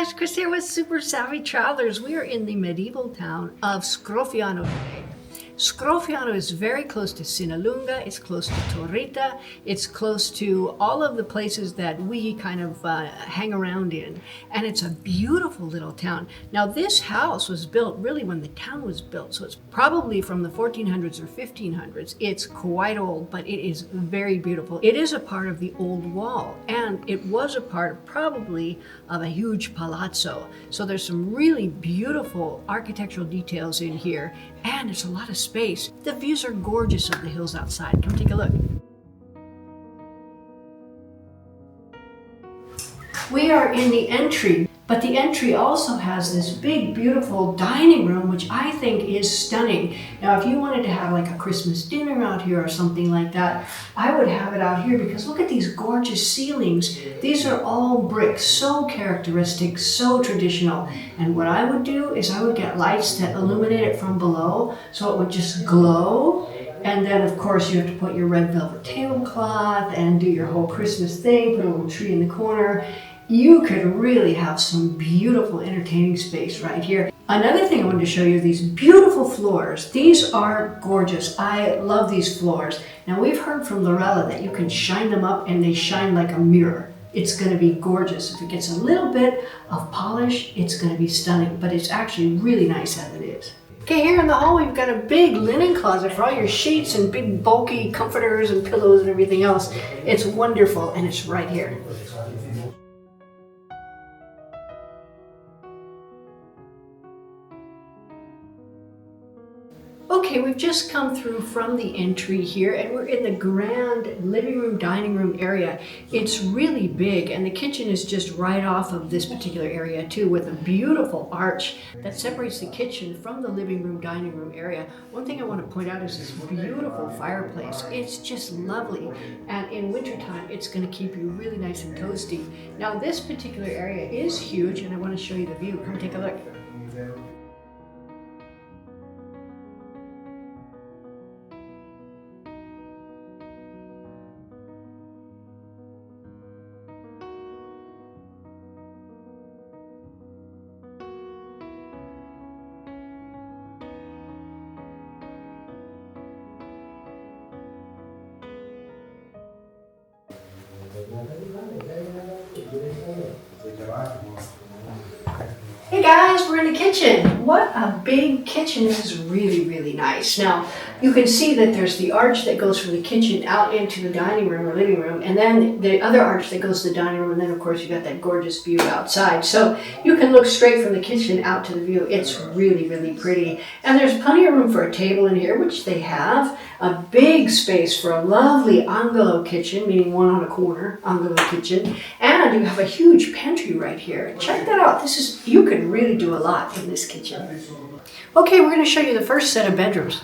guys, Chris here with Super Savvy Travelers. We are in the medieval town of Scrofiano today. Scrofiano is very close to Sinalunga, it's close to Torrita, it's close to all of the places that we kind of hang around in. And it's a beautiful little town. Now this house was built really when the town was built, so it's probably from the 1400s or 1500s. It's quite old, but it is very beautiful. It is a part of the old wall, and it was a part probably of a huge palazzo. So there's some really beautiful architectural details in here, and it's a lot of space. The views are gorgeous of the hills outside. Come take a look. We are in the entry, but the entry also has this big, beautiful dining room, which I think is stunning. Now, if you wanted to have like a Christmas dinner out here or something like that, I would have it out here because look at these gorgeous ceilings. These are all brick, so characteristic, so traditional. And what I would do is I would get lights that illuminate it from below so it would just glow. And then, of course, you have to put your red velvet tablecloth and do your whole Christmas thing, put a little tree in the corner. You could really have some beautiful entertaining space right here. Another thing I wanted to show you, these beautiful floors. These are gorgeous. I love these floors. Now, we've heard from Lorella that you can shine them up and they shine like a mirror. It's going to be gorgeous. If it gets a little bit of polish, it's going to be stunning, but it's actually really nice as it is. Okay, here in the hall we've got a big linen closet for all your sheets and big bulky comforters and pillows and everything else. It's wonderful, and it's right here. Okay, we've just come through from the entry here, and we're in the grand living room, dining room area. It's really big, and the kitchen is just right off of this particular area too, with a beautiful arch that separates the kitchen from the living room, dining room area. One thing I want to point out is this beautiful fireplace. It's just lovely, and in wintertime, it's going to keep you really nice and toasty. Now, this particular area is huge, and I want to show you the view. Come take a look. Hey guys, we're in the kitchen. What a big kitchen. This is really, really nice. Now, you can see that there's the arch that goes from the kitchen out into the dining room or living room, and then the other arch that goes to the dining room, and then of course you got that gorgeous view outside. So you can look straight from the kitchen out to the view. It's really, really pretty. And there's plenty of room for a table in here, which they have. A big space for a lovely angolo kitchen, meaning one on a corner, angolo kitchen. And you have a huge pantry right here. Check that out. You could really do a lot in this kitchen. Okay, we're going to show you the first set of bedrooms.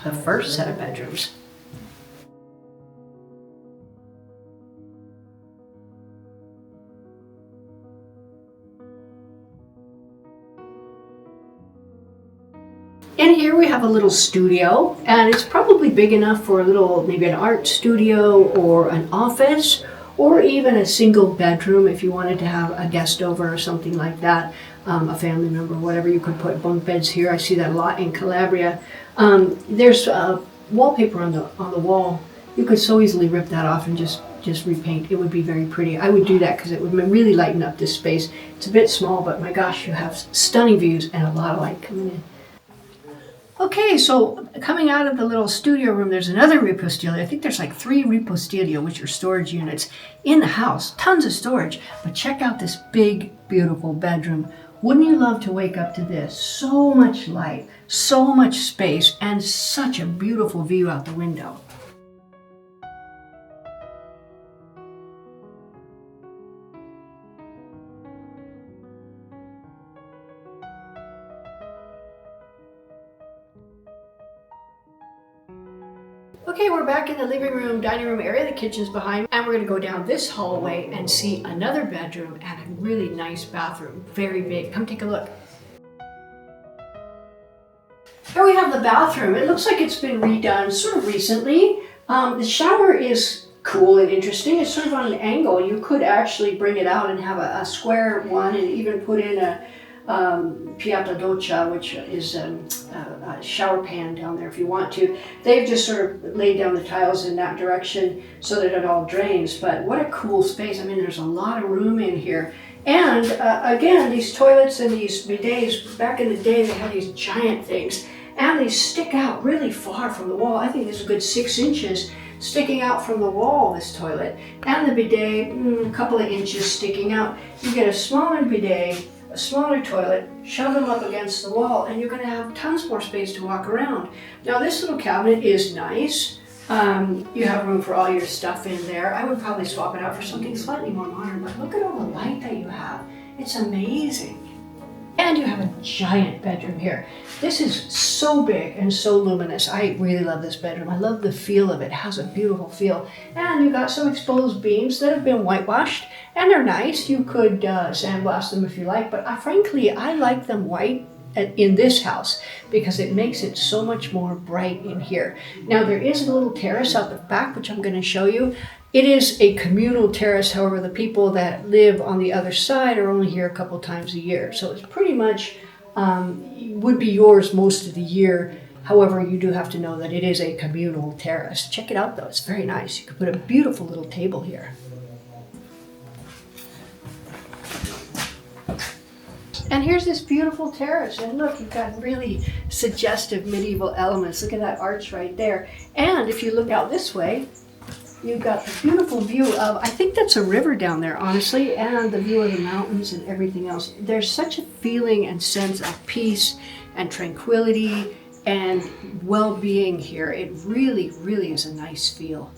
In here we have a little studio, and it's probably big enough for a little, maybe an art studio or an office, or even a single bedroom if you wanted to have a guest over or something like that, a family member, whatever. You could put bunk beds here. I see that a lot in Calabria. There's wallpaper on the wall. You could so easily rip that off and just repaint. It would be very pretty. I would do that because it would really lighten up this space. It's a bit small, but my gosh, you have stunning views and a lot of light coming in. Okay, so coming out of the little studio room, there's another ripostiglio. I think there's like 3 ripostiglio, which are storage units in the house. Tons of storage. But check out this big, beautiful bedroom. Wouldn't you love to wake up to this? So much light, so much space, and such a beautiful view out the window. Okay, we're back in the living room, dining room area. The kitchen's behind, and we're going to go down this hallway and see another bedroom and a really nice bathroom. Very big. Come take a look. Here we have the bathroom. It looks like it's been redone sort of recently. The shower is cool and interesting. It's sort of on an angle. You could actually bring it out and have a square one, and even put in a piatta doccia, which is a shower pan down there if you want to. They've just sort of laid down the tiles in that direction so that it all drains. But what a cool space. I mean, there's a lot of room in here. And again, these toilets and these bidets, back in the day, they had these giant things, and they stick out really far from the wall. I think this is a good 6 inches sticking out from the wall, this toilet. And the bidet, a couple of inches sticking out. You get a smaller bidet, a smaller toilet, shove them up against the wall, and you're going to have tons more space to walk around. Now this little cabinet is nice. You have room for all your stuff in there. I would probably swap it out for something slightly more modern, but look at all the light that you have. It's amazing. And you have a giant bedroom here. This is so big and so luminous. I really love this bedroom. I love the feel of it. It has a beautiful feel. And you got some exposed beams that have been whitewashed, and they're nice. You could sandblast them if you like, but frankly, I like them white in this house because it makes it so much more bright in here. Now there is a little terrace out the back, which I'm going to show you. It is a communal terrace, however, the people that live on the other side are only here a couple times a year. So it's pretty much would be yours most of the year. However, you do have to know that it is a communal terrace. Check it out though, it's very nice. You could put a beautiful little table here. And here's this beautiful terrace, and look, you've got really suggestive medieval elements. Look at that arch right there. And if you look out this way, you've got the beautiful view of, I think that's a river down there, honestly, and the view of the mountains and everything else. There's such a feeling and sense of peace and tranquility and well-being here. It really, really is a nice feel.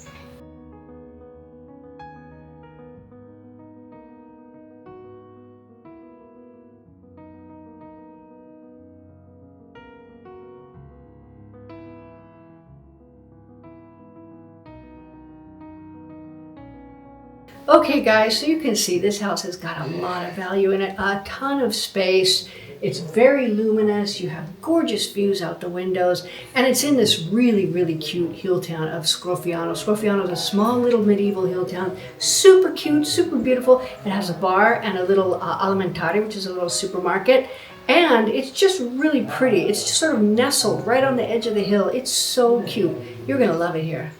Okay guys, so you can see this house has got a lot of value in it, a ton of space. It's very luminous, you have gorgeous views out the windows, and it's in this really, really cute hill town of Scrofiano. Scrofiano is a small little medieval hill town, super cute, super beautiful. It has a bar and a little alimentari, which is a little supermarket, and it's just really pretty. It's just sort of nestled right on the edge of the hill. It's so cute. You're gonna love it here.